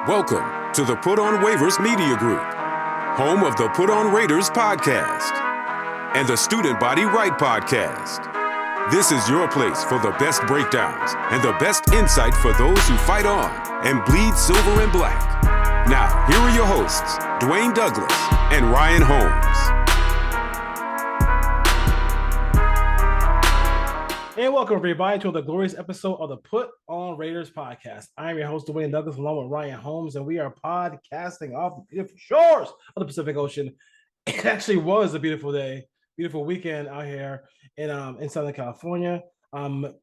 Welcome to the Put On Waivers Media Group, home of the Put On Raiders podcast and the Student Body Right podcast. This is your place for the best breakdowns and the best insight for those who fight on and bleed silver and black. Now, here are your hosts, Dwayne Douglas and Ryan Holmes. And welcome, everybody, to the glorious episode of the Put On Raiders podcast. I am your host, Dwayne Douglas, along with Ryan Holmes, and we are podcasting off the beautiful shores of the Pacific Ocean. It actually was a beautiful day, beautiful weekend out here in Southern California. POR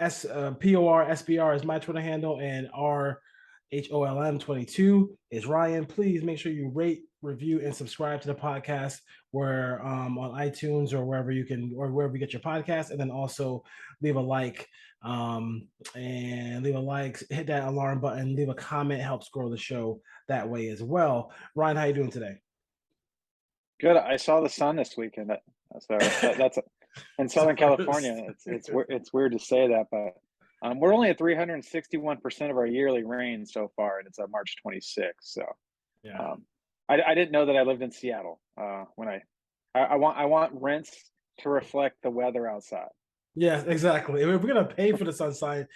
SBR is my Twitter handle, and RHOLM22 is Ryan. Please make sure you rate, review, and subscribe to the podcast where on iTunes or wherever you get your podcast, and then also leave a like hit that alarm button, leave a comment, helps grow the show that way as well. Ryan, how you doing today? Good. I saw the sun this weekend. That's in Southern California. It's weird to say that, but we're only at 361% of our yearly rain so far, and it's on March 26th. So yeah. I didn't know that I lived in Seattle. When I want rents to reflect the weather outside. Yeah, exactly. If we're gonna pay for the sunshine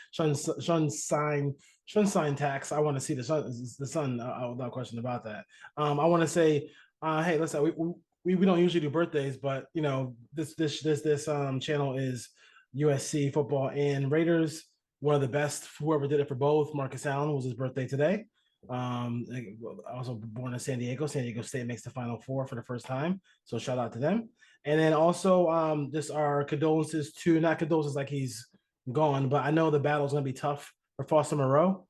tax, I want to see the sun. Without question about that. I want to say, hey, listen, we don't usually do birthdays, but you know this channel is USC football and Raiders. One of the best. Whoever did it for both. Marcus Allen was his birthday today. Also born in San Diego. San Diego State makes the Final Four for the first time, so shout out to them. And then also just our condolences to, not condolences like he's gone, but I know the battle is going to be tough for Foster Moreau,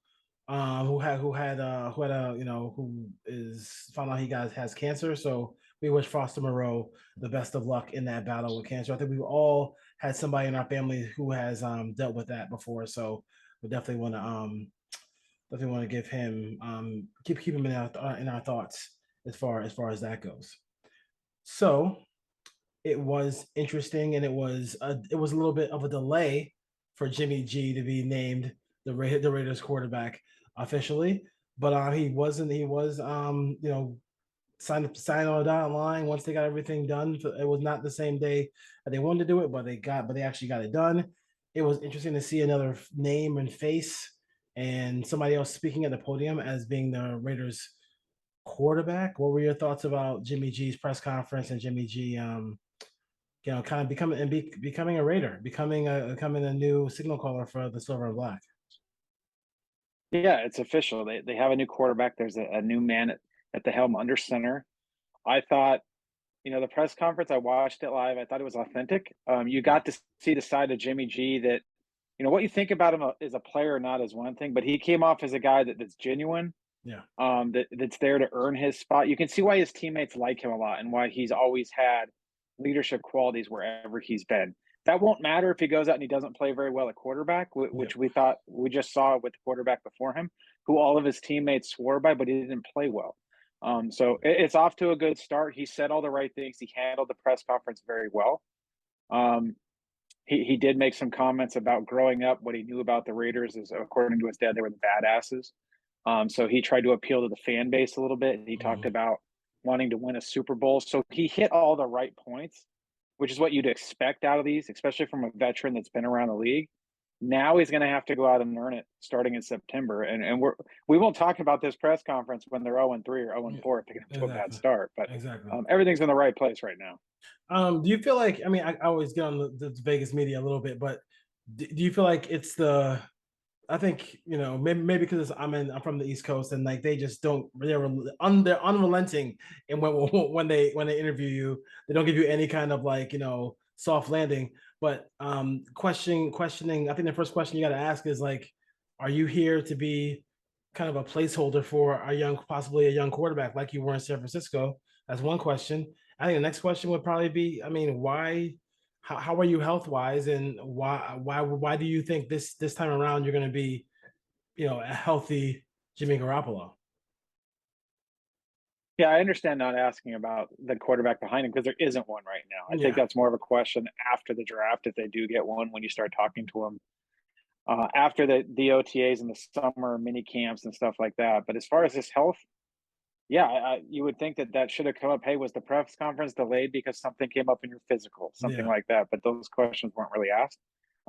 who found out he has cancer. So we wish Foster Moreau the best of luck in that battle with cancer. I think we've all had somebody in our family who has dealt with that before, so we definitely want to give him keep him in our thoughts as far as that goes. So it was interesting, and it was a little bit of a delay for Jimmy G to be named the Raiders quarterback officially, but he was signed on the dotted line once they got everything done. It was not the same day that they wanted to do it, but they actually got it done. It was interesting to see another name and face and somebody else speaking at the podium as being the Raiders quarterback. What were your thoughts about Jimmy G's press conference and Jimmy G, kind of becoming a Raider, becoming a new signal caller for the Silver and Black? Yeah, it's official. They have a new quarterback. There's a new man at the helm under center. I thought, the press conference, I watched it live. I thought it was authentic. You got to see the side of Jimmy G that, what you think about him as a player or not is one thing, but he came off as a guy that's genuine. Yeah. That's there to earn his spot. You can see why his teammates like him a lot and why he's always had leadership qualities wherever he's been. That won't matter if he goes out and he doesn't play very well at quarterback, which we thought we just saw with the quarterback before him, who all of his teammates swore by, but he didn't play well. So it's off to a good start. He said all the right things. He handled the press conference very well. He did make some comments about growing up. What he knew about the Raiders is, according to his dad, they were the badasses. So he tried to appeal to the fan base a little bit. He talked about wanting to win a Super Bowl. So he hit all the right points, which is what you'd expect out of these, especially from a veteran that's been around the league. Now he's going to have to go out and earn it starting in September. And we won't talk about this press conference when they're 0-3 or 0-4 if they get to a bad start. But everything's in the right place right now. Do you feel like, I always get on the Vegas media a little bit, but do you feel like it's I think, maybe because I'm from the East Coast and like they just don't, they're unrelenting. And when they interview you, they don't give you any kind of soft landing. But questioning, I think the first question you got to ask is like, are you here to be kind of a placeholder for possibly a young quarterback like you were in San Francisco? That's one question. I think the next question would probably be, why? How are you health wise, and why do you think this time around you're going to be, a healthy Jimmy Garoppolo? Yeah, I understand not asking about the quarterback behind him because there isn't one right now. I think that's more of a question after the draft if they do get one when you start talking to him. after the OTAs and the summer mini camps and stuff like that. But as far as his health, yeah, you would think that should have come up. Hey, was the press conference delayed because something came up in your physical, something Yeah. like that? But those questions weren't really asked.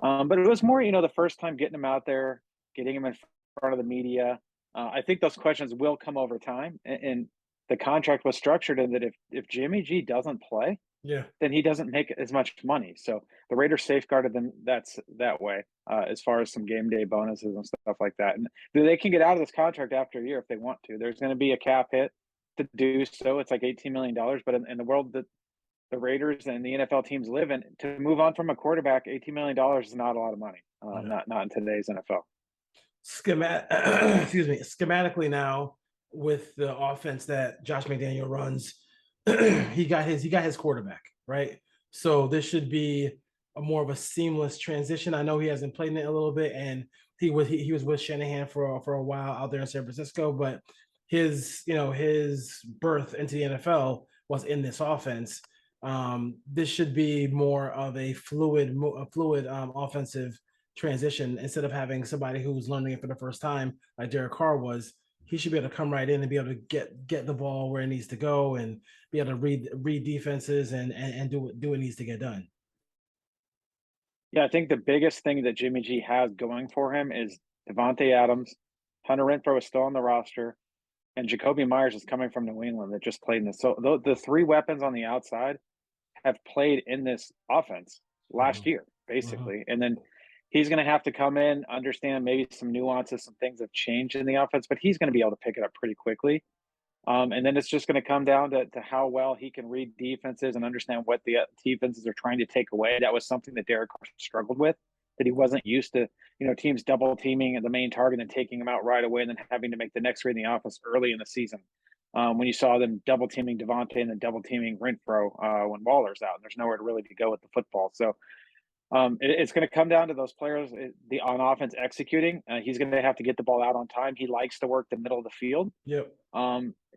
But it was more, the first time getting him out there, getting him in front of the media. I think those questions will come over time, and the contract was structured in that if Jimmy G doesn't play, Yeah. then he doesn't make as much money. So the Raiders safeguarded them that way, as far as some game day bonuses and stuff like that. And they can get out of this contract after a year if they want to. There's going to be a cap hit to do so. It's like $18 million. But in the world that the Raiders and the NFL teams live in, to move on from a quarterback, $18 million is not a lot of money. Yeah. Not in today's NFL. Excuse me. Schematically now, with the offense that Josh McDaniel runs, he got his quarterback, right? So this should be a more of a seamless transition. I know he hasn't played in it a little bit, and he was with Shanahan for a while out there in San Francisco, but his birth into the NFL was in this offense. This should be more of a fluid offensive transition instead of having somebody who's learning it for the first time like Derek Carr was. He should be able to come right in and be able to get the ball where it needs to go and be able to read defenses and do what needs to get done. Yeah, I think the biggest thing that Jimmy G has going for him is Devontae Adams, Hunter Renfrow is still on the roster, and Jacoby Myers is coming from New England that just played in this. So the three weapons on the outside have played in this offense last year, basically. And then he's going to have to come in, understand maybe some nuances, some things have changed in the offense, but he's going to be able to pick it up pretty quickly. And then it's just going to come down to how well he can read defenses and understand what the defenses are trying to take away. That was something that Derek Carr struggled with, that he wasn't used to, teams double teaming the main target and taking him out right away and then having to make the next read in the offense early in the season. When you saw them double teaming Devontae and then double teaming Renfrow when Waller's out, and there's nowhere to really to go with the football. So it's going to come down to those players on offense executing. He's going to have to get the ball out on time. He likes to work the middle of the field. Yep.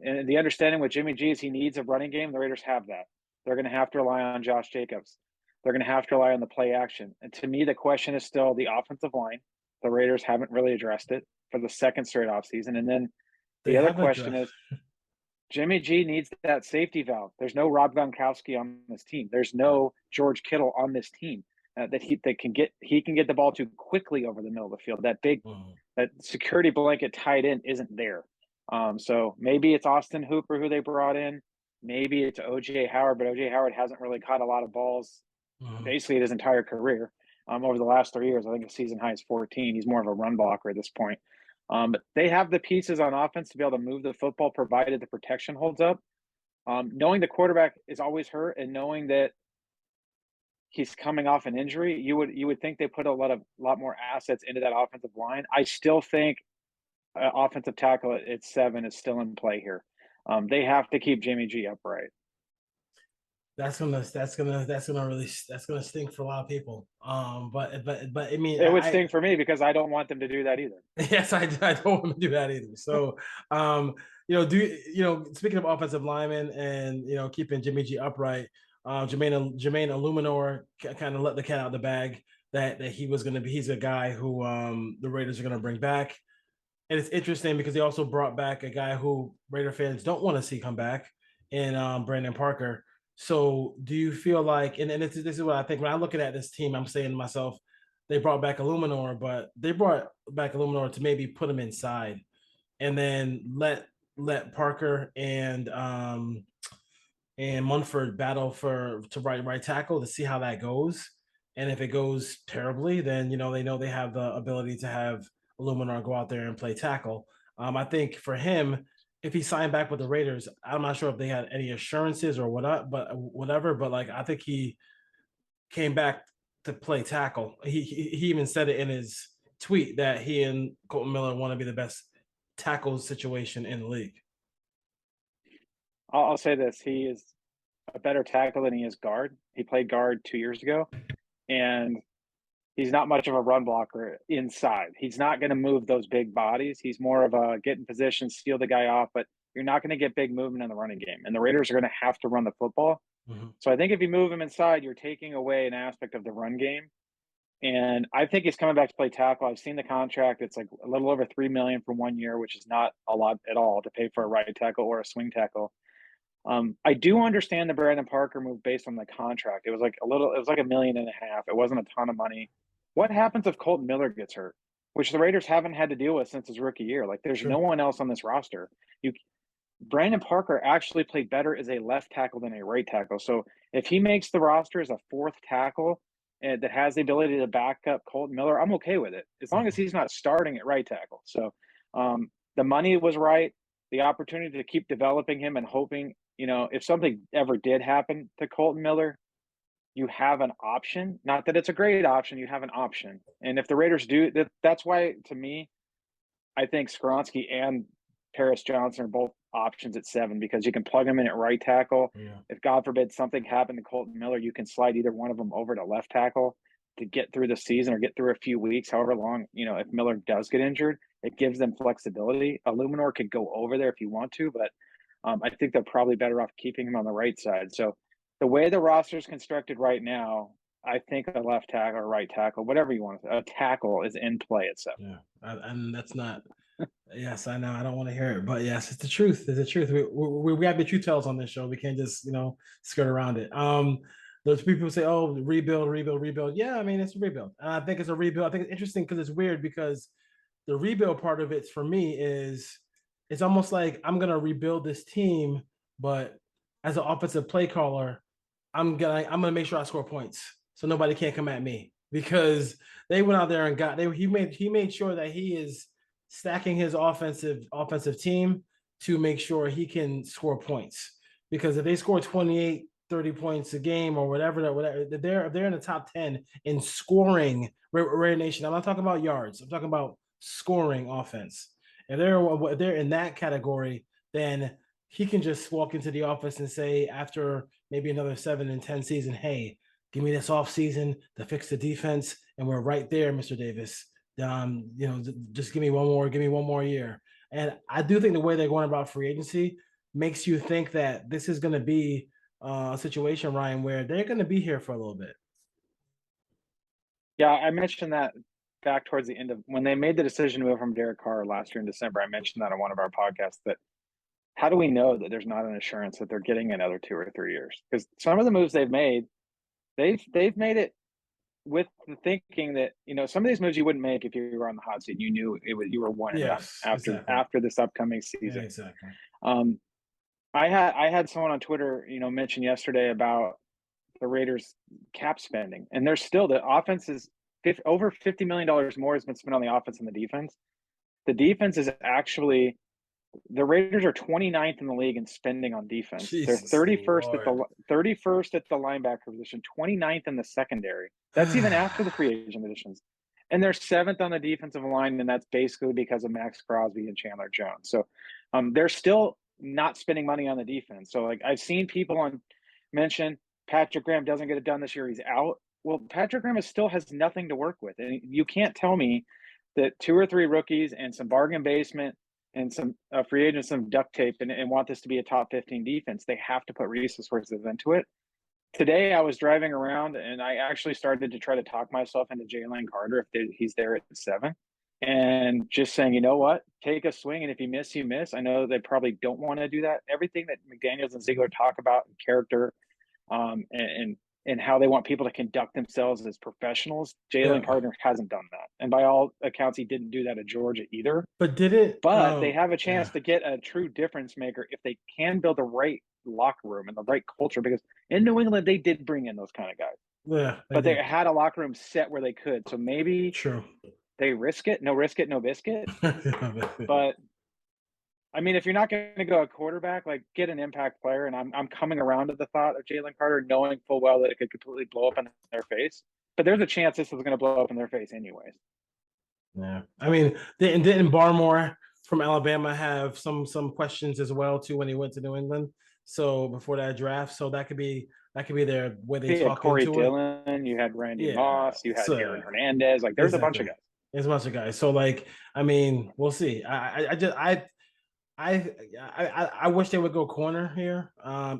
And the understanding with Jimmy G is he needs a running game. The Raiders have that. They're going to have to rely on Josh Jacobs. They're going to have to rely on the play action. And to me, the question is still the offensive line. The Raiders haven't really addressed it for the second straight offseason. And then the other question is Jimmy G needs that safety valve. There's no Rob Gronkowski on this team. There's no George Kittle on this team that he can get the ball to quickly over the middle of the field. That big that security blanket tied in isn't there. So maybe it's Austin Hooper who they brought in. Maybe it's O.J. Howard, but O.J. Howard hasn't really caught a lot of balls basically his entire career over the last 3 years. I think his season high is 14. He's more of a run blocker at this point. But they have the pieces on offense to be able to move the football provided the protection holds up. Knowing the quarterback is always hurt and knowing that he's coming off an injury, you would think they put a lot more assets into that offensive line. I still think offensive tackle at 7 is still in play here. They have to keep Jimmy G upright. That's gonna stink for a lot of people. But I mean, it would stink for me because I don't want them to do that either. Yes, I don't want to do that either. So, speaking of offensive linemen and keeping Jimmy G upright, Jermaine Illuminor kind of let the cat out of the bag that he's a guy who the Raiders are gonna bring back. And it's interesting because they also brought back a guy who Raider fans don't want to see come back in Brandon Parker. So do you feel like, and this is what I think when I'm looking at this team, I'm saying to myself, they brought back Illuminor, but they brought back Illuminor to maybe put him inside and then let Parker and Munford battle to right tackle to see how that goes. And if it goes terribly, then they know they have the ability to have Illuminor go out there and play tackle. I think for him, if he signed back with the Raiders, I'm not sure if they had any assurances or whatever, but like I think he came back to play tackle. He even said it in his tweet that he and Colton Miller want to be the best tackle situation in the league. I'll say this: he is a better tackle than he is guard. He played guard 2 years ago, and he's not much of a run blocker inside. He's not going to move those big bodies. He's more of a get in position, steal the guy off, but you're not going to get big movement in the running game. And the Raiders are going to have to run the football. So I think if you move him inside, you're taking away an aspect of the run game And I think he's coming back to play tackle. I've seen the contract. It's like a little over $3 million for 1 year, which is not a lot at all to pay for a right tackle or a swing tackle. I do understand the Brandon Parker move based on the contract. It was like $1.5 million. It wasn't a ton of money. What happens if Colton Miller gets hurt, which the Raiders haven't had to deal with since his rookie year? Like, there's no one else on this roster. Brandon Parker actually played better as a left tackle than a right tackle. So if he makes the roster as a fourth tackle that has the ability to back up Colton Miller, I'm okay with it, as long as he's not starting at right tackle. So the money was right, the opportunity to keep developing him and hoping, if something ever did happen to Colton Miller, you have an option. Not that it's a great option, you have an option. And if the Raiders do, that's why, to me, I think Skoronski and Paris Johnson are both options at 7, because you can plug them in at right tackle. Yeah. If God forbid something happened to Colton Miller, you can slide either one of them over to left tackle to get through the season or get through a few weeks, however long, if Miller does get injured, it gives them flexibility. Illuminor could go over there if you want to, but I think they're probably better off keeping him on the right side. So the way the roster is constructed right now, I think a left tackle or right tackle, whatever you want, a tackle is in play at 7. Yeah, and that's not. Yes, I know. I don't want to hear it, but yes, it's the truth. It's the truth. We have the truth tells on this show. We can't just skirt around it. There's people who say, "Oh, rebuild." Yeah, I mean, it's a rebuild. And I think it's a rebuild. I think it's interesting because it's weird, because the rebuild part of it for me is it's almost like I'm gonna rebuild this team, but as an offensive play caller, I'm gonna make sure I score points so nobody can't come at me, because they went out there and he made sure that he is stacking his offensive team to make sure he can score points. Because if they score 28, 30 points a game or whatever, they're in the top 10 in scoring Raider Nation. I'm not talking about yards. I'm talking about scoring offense. If they're in that category, then he can just walk into the office and say, after maybe another 7 and 10 season, hey, give me this off season to fix the defense, and we're right there, Mr. Davis. Just give me one more year. And I do think the way they're going about free agency makes you think that this is going to be a situation, Ryan, where they're going to be here for a little bit. Yeah, I mentioned that back towards the end of when they made the decision to move from Derek Carr last year in December. I mentioned that on one of our podcasts, that how do we know that there's not an assurance that they're getting another 2 or 3 years? Because some of the moves they've made made it with the thinking that, some of these moves you wouldn't make if you were on the hot seat. You knew you were one and done after this upcoming season. Yeah, exactly. I had someone on Twitter, mention yesterday about the Raiders cap spending, and there's still, the offense is over $50 million more has been spent on the offense and the defense. The defense is actually, the Raiders are 29th in the league in spending on defense. Jesus, they're 31st at the linebacker position, 29th in the secondary. That's even after the free agent additions. And they're 7th on the defensive line, and that's basically because of Max Crosby and Chandler Jones. So they're still not spending money on the defense. So, like, I've seen people mention Patrick Graham doesn't get it done this year, he's out. Well, Patrick Graham still has nothing to work with. And you can't tell me that 2 or 3 rookies and some bargain basement and some free agents, some duct tape, and want this to be a top 15 defense. They have to put resources into it. Today, I was driving around, and I actually started to try to talk myself into Jalen Carter if he's there at 7. And just saying, you know what, take a swing, and if you miss, you miss. I know they probably don't want to do that. Everything that McDaniels and Ziegler talk about in character and how they want people to conduct themselves as professionals, Jalen Carter hasn't done that. And by all accounts, he didn't do that at Georgia either. But they have a chance to get a true difference maker if they can build the right locker room and the right culture, because in New England, they did bring in those kind of guys. Yeah, they had a locker room set where they could. So maybe they risk it, no biscuit. But I mean, if you're not going to go a quarterback, like, get an impact player. And I'm coming around to the thought of Jalen Carter, knowing full well that it could completely blow up in their face. But there's a chance this is going to blow up in their face anyways. Yeah, I mean, didn't Barmore from Alabama have some questions as well too when he went to New England? So before that draft, so that could be their way they talk Corey into Dillon, you had Randy Moss, you had Aaron Hernandez. Like, there's a bunch of guys. There's a bunch of guys. So, like, I mean, we'll see. I wish they would go corner here.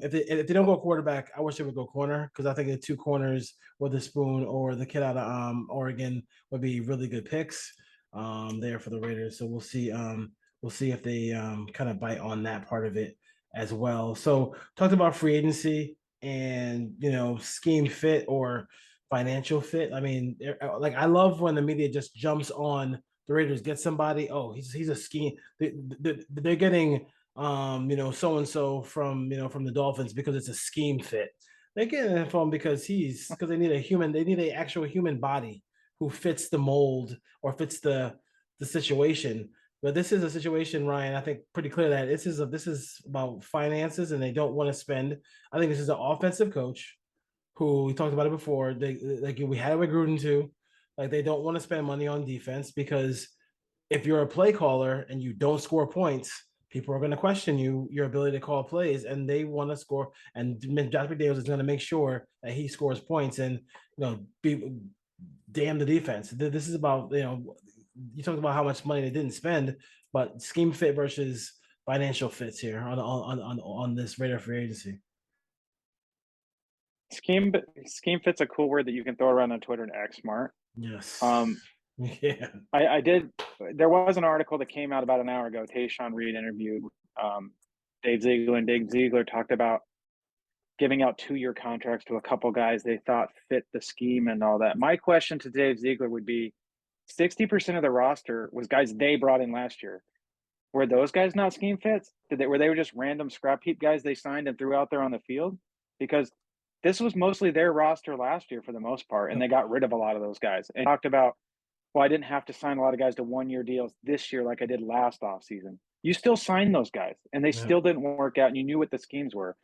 If they don't go quarterback, I wish they would go corner because I think the two corners, Witherspoon or the kid out of Oregon, would be really good picks there for the Raiders. So we'll see if they kind of bite on that part of it as well. So talked about free agency and scheme fit or financial fit. I mean, like I love when the media just jumps on the Raiders get somebody. Oh, he's a scheme. They're getting so and so from from the Dolphins because it's a scheme fit. They're getting it from because they need a human. They need an actual human body who fits the mold or fits the situation. But this is a situation, Ryan. I think pretty clear that this is about finances, and they don't want to spend. I think this is an offensive coach who we talked about it before. We had it with Gruden too. Like they don't want to spend money on defense because if you're a play caller and you don't score points, people are going to question your ability to call plays, and they want to score. And Josh McDaniels is going to make sure that he scores points and be damn the defense. This is about you talked about how much money they didn't spend, but scheme fit versus financial fits here on this Raider free agency. Scheme fit's a cool word that you can throw around on Twitter and act smart. Yes. Yeah. I did. There was an article that came out about an hour ago. Tayshaun Reed interviewed Dave Ziegler, and Dave Ziegler talked about giving out 2-year contracts to a couple guys they thought fit the scheme and all that. My question to Dave Ziegler would be 60% of the roster was guys they brought in last year. Were those guys not scheme fits? Were they just random scrap heap guys they signed and threw out there on the field? Because this was mostly their roster last year for the most part, and they got rid of a lot of those guys. And talked about, well, I didn't have to sign a lot of guys to 1-year deals this year like I did last offseason. You still signed those guys, and they still didn't work out, and you knew what the schemes were.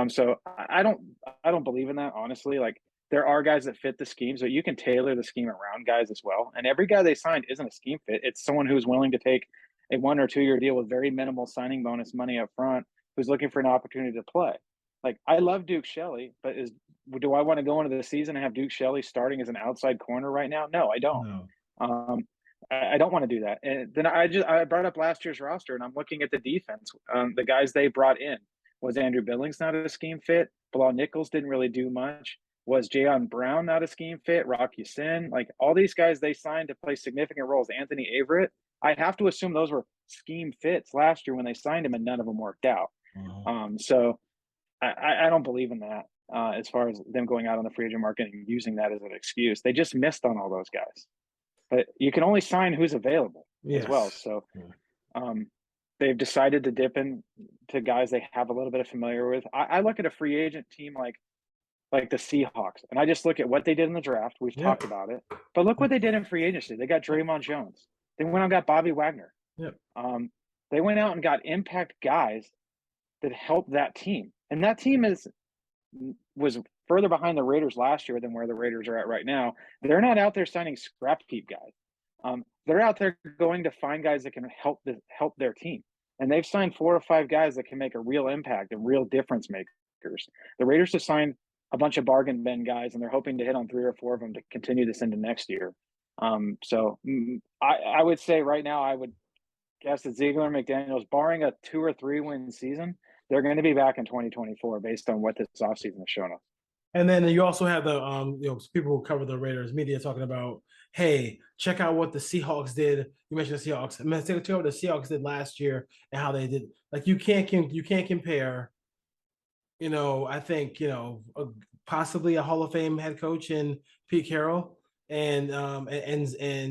So I don't believe in that, honestly. Like, there are guys that fit the schemes, but you can tailor the scheme around guys as well. And every guy they signed isn't a scheme fit. It's someone who's willing to take a 1 or 2 year deal with very minimal signing bonus money up front, who's looking for an opportunity to play. Like, I love Duke Shelley, but do I want to go into the season and have Duke Shelley starting as an outside corner right now? No, I don't. No. I don't want to do that. And then I brought up last year's roster, and I'm looking at the defense. The guys they brought in. Was Andrew Billings not a scheme fit? Bilal Nichols didn't really do much. Was Jayon Brown not a scheme fit? Rock Ya-Sin? Like, all these guys they signed to play significant roles. Anthony Averett, I have to assume those were scheme fits last year when they signed him, and none of them worked out. So I don't believe in that as far as them going out on the free agent market and using that as an excuse. They just missed on all those guys. But you can only sign who's available as well. So they've decided to dip in to guys they have a little bit of familiar with. I look at a free agent team like the Seahawks, and I just look at what they did in the draft. We've talked about it. But look what they did in free agency. They got Draymond Jones. They went out and got Bobby Wagner. They went out and got impact guys that helped that team. And that team was further behind the Raiders last year than where the Raiders are at right now. They're not out there signing scrap heap guys. They're out there going to find guys that can help their team. And they've signed 4 or 5 guys that can make a real impact and real difference makers. The Raiders have signed a bunch of bargain bin guys, and they're hoping to hit on 3 or 4 of them to continue this into next year. So I would say right now, I would guess that Ziegler and McDaniels, barring a 2 or 3 win season, they're going to be back in 2024 based on what this offseason has shown us. And then you also have the people who cover the Raiders media talking about, hey, check out what the Seahawks did. You mentioned the Seahawks. I mean, check out what the Seahawks did last year and how they did. Like, you can't compare. I think possibly a Hall of Fame head coach in Pete Carroll and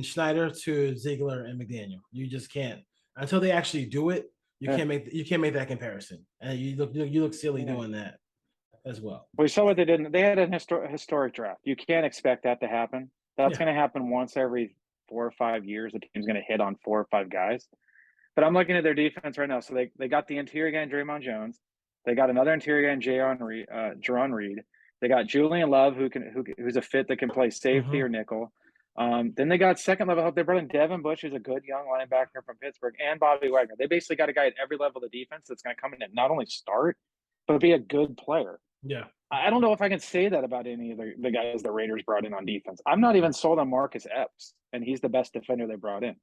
Schneider to Ziegler and McDaniel. You just can't until they actually do it. You can't make that comparison, and you look silly doing that as well. We saw what they did. They had an historic draft. You can't expect that to happen. That's going to happen once every 4 or 5 years. The team's going to hit on 4 or 5 guys. But I'm looking at their defense right now. So they got the interior guy in Draymond Jones. They got another interior guy in Jaron Reed. They got Julian Love, who's a fit that can play safety or nickel. Then they got second level help. They brought in Devin Bush, who's a good young linebacker from Pittsburgh, and Bobby Wagner. They basically got a guy at every level of the defense that's going to come in and not only start, but be a good player. Yeah. I don't know if I can say that about any of the guys the Raiders brought in on defense. I'm not even sold on Marcus Epps, and he's the best defender they brought in.